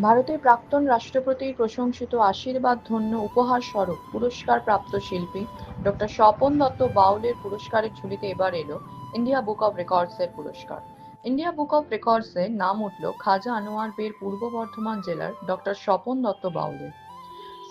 ভারতের প্রাক্তন রাষ্ট্রপতির প্রশংসিত আশীর্বাদ ধন্য উপহার স্বরূপ পুরস্কার প্রাপ্ত শিল্পী ডক্টর স্বপন দত্ত বাউলের পুরস্কারের ঝুলিতে এবার এলো ইন্ডিয়া বুক অব রেকর্ডসের পুরস্কার। ইন্ডিয়া বুক অব রেকর্ডসে নাম উঠল খাজা আনোয়ার বের পূর্ব বর্ধমান জেলার ডক্টর স্বপন দত্ত বাউলের।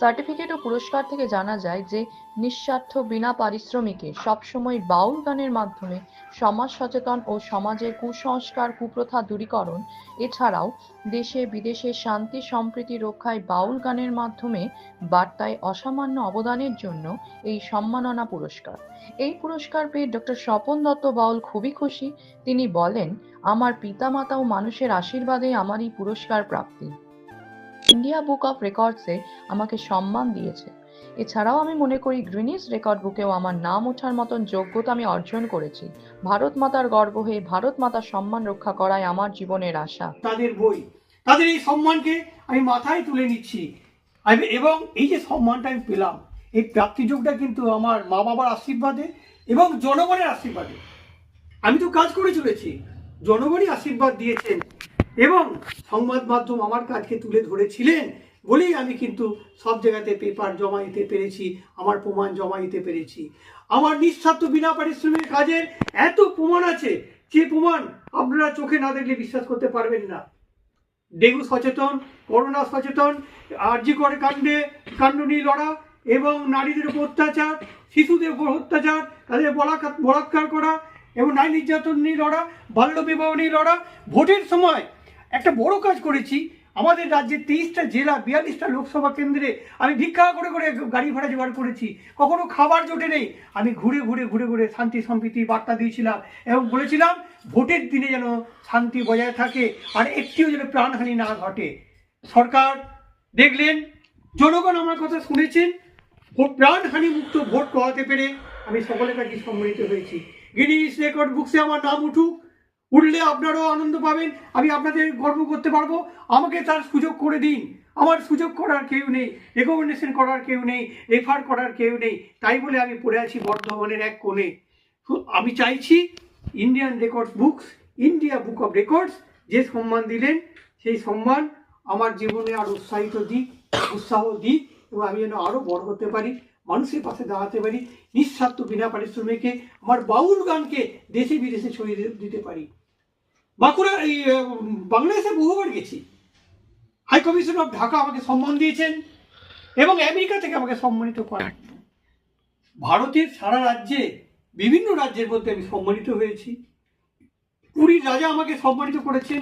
সার্টিফিকেট ও পুরস্কার থেকে জানা যায় যে নিঃস্বার্থ বিনা পারিশ্রমিকে সবসময় বাউল গানের মাধ্যমে সমাজ সচেতন ও সমাজের কুসংস্কার কুপ্রথা দূরীকরণ এছাড়াও দেশে বিদেশে শান্তি সম্প্রীতি রক্ষায় বাউল গানের মাধ্যমে বার্তায় অসামান্য অবদানের জন্য এই সম্মাননা পুরস্কার। এই পুরস্কার পেয়ে ডক্টর স্বপন দত্ত বাউল খুবই খুশি। তিনি বলেন, আমার পিতামাতা ও মানুষের আশীর্বাদে আমার এই পুরস্কার প্রাপ্তি। ইন্ডিয়া বুক অফ রেকর্ডসে আমাকে সম্মান দিয়েছে। এছাড়াও আমি মনে করি গ্রিনিস রেকর্ড বুকেও আমার নাম ওঠার মতন যোগ্যতা আমি অর্জন করেছি। ভারত মাতার গর্ব হয়ে ভারত মাতার সম্মান রক্ষা করাই আমার জীবনের আশা। তাদের বই, তাদের এই সম্মানকে আমি মাথায় তুলে নিচ্ছি। এবং এই যে সম্মানটা আমি পেলাম, এই প্রাপ্তিযোগটা কিন্তু আমার মা বাবার আশীর্বাদে এবং জনগণের আশীর্বাদে। আমি তো কাজ করে চলেছি, জনগণই আশীর্বাদ দিয়েছেন এবং সংবাদ মাধ্যম আমার কাজকে তুলে ধরেছিলেন বলেই আমি কিন্তু সব জায়গাতে পেপার জমা দিতে পেরেছি, আমার প্রমাণ জমা দিতে পেরেছি। আমার নিঃস্বার্থ বিনা পারিশ্রমিক কাজের এত প্রমাণ আছে, যে প্রমাণ আপনারা চোখে না দেখলে বিশ্বাস করতে পারবেন না। ডেঙ্গু সচেতন, করোনা সচেতন, আরজি করে কাণ্ড নিয়ে লড়া এবং নারীদের উপর অত্যাচার, শিশুদের উপর অত্যাচার, তাদের বলাৎকার করা এবং নারী নির্যাতন নিয়ে লড়া, বাল্য বিবাহ নিয়ে লড়া। ভোটের সময় একটা বড় কাজ করেছি। আমাদের রাজ্যের 23টা জেলা 42টা লোকসভা কেন্দ্রে আমি ভিক্ষা করে করে গাড়ি ভাড়া জোগাড় করেছি। কখনো খাবার জোটে নেই, আমি ঘুরে ঘুরে ঘুরে ঘুরে শান্তি সম্প্রীতির বার্তা দিয়েছিলাম এবং বলেছিলাম ভোটের দিনে যেন শান্তি বজায় থাকে আর একটিও যেন প্রাণহানি না ঘটে। সরকার দেখলেন, জনগণ আমার কথা শুনেছেন, প্রাণহানি মুক্ত ভোট করাতে পেরে আমি সকলের কাছে সম্মানিত হয়েছি। গিনিস রেকর্ড বুকসে আমার নাম উঠুক, উঠলে আপনারাও আনন্দ পাবেন, আমি আপনাদের গর্ব করতে পারবো। আমাকে তার সুযোগ করে দিন। আমার সুযোগ করার কেউ নেই, রেকমেন্ডেশন করার কেউ নেই, রেফার করার কেউ নেই, তাই বলে আমি পড়ে আছি বর্ধমানের এক কোণে। আমি চাইছি Indian record books, India book of records যে সম্মান দিলেন, সেই সম্মান আমার জীবনে আরো উৎসাহ দিক এবং আমি যেন আরো বড় হতে পারি, মানুষের পাশে দাঁড়াতে পারি, নিঃস্বার্থ বিনা পারিশ্রমিকে আমার বাউল গানকে দেশে বিদেশে ছড়িয়ে দিতে পারি। বাঁকুড়া এই বাংলাদেশে বহুবার গেছি। হাই কমিশন অফ ঢাকা আমাকে সম্মান দিয়েছেন এবং আমেরিকা থেকে আমাকে সম্মানিত করেন। ভারতের সারা রাজ্যে বিভিন্ন রাজ্যের মধ্যে আমি সম্মানিত হয়েছি। পুরীর রাজা আমাকে সম্মানিত করেছেন,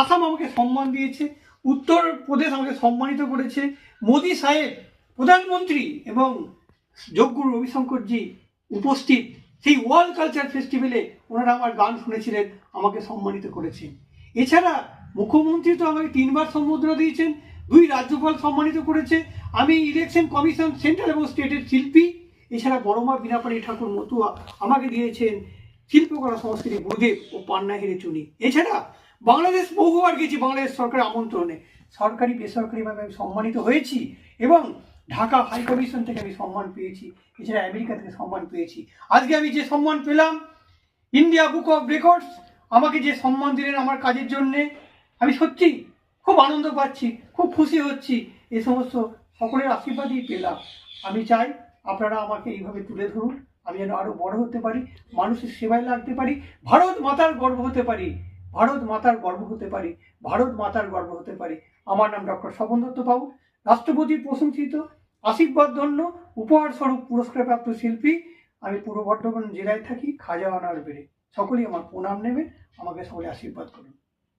আসাম আমাকে সম্মান দিয়েছে, উত্তরপ্রদেশ আমাকে সম্মানিত করেছে, মোদী সাহেব প্রধানমন্ত্রী এবং যোগগুরু রবিশঙ্করজি উপস্থিত সেই ওয়ার্ল্ড কালচার ফেস্টিভ্যালে ওনারা আমার গান শুনেছিলেন, আমাকে সম্মানিত করেছেন। এছাড়া মুখ্যমন্ত্রী তো আমাকে 3বার সম্বোধনা দিয়েছেন, 2 রাজ্যপাল সম্মানিত করেছে, আমি ইলেকশন কমিশন সেন্ট্রাল এবং স্টেটের শিল্পী। এছাড়া বড়মা বীণাপাণি ঠাকুর মতুয়া আমাকে দিয়েছেন শিল্পকলা সংস্কৃতি গুরুদেব ও পান্না হেরে চুনি। এছাড়া বাংলাদেশ বহুবার গেছি, বাংলাদেশ সরকারের আমন্ত্রণে সরকারি বেসরকারিভাবে আমি সম্মানিত হয়েছি এবং ঢাকা হাই কমিশন থেকে আমি সম্মান পেয়েছি, এছাড়া আমেরিকা থেকে সম্মান পেয়েছি। আজকে আমি যে সম্মান পেলাম, ইন্ডিয়া বুক অফ রেকর্ডস আমাকে যে সম্মান দিলেন আমার কাজের জন্যে, আমি সত্যি খুব আনন্দ পাচ্ছি, খুব খুশি হচ্ছি। এ সমস্ত সকলের আশীর্বাদই পেলাম। আমি চাই আপনারা আমাকে এইভাবে তুলে ধরুন, আমি যেন আরো বড় হতে পারি, মানুষের সেবায় লাগতে পারি, ভারত মাতার গর্ব হতে পারি, ভারত মাতার গর্ব হতে পারি, ভারত মাতার গর্ব হতে পারি। আমার নাম ডক্টর স্বপন দত্ত বাবু, রাষ্ট্রপতির প্রশংসিত আশীর্বাদ ধন্য উপহার স্বরূপ পুরস্কারপ্রাপ্ত শিল্পী। আমি পূর্ব বর্ধমান জেলায় থাকি, খাজা আনোয়ার বেড়ে। সকলেই আমার প্রণাম নেবেন, আমাকে সকলে আশীর্বাদ করুন।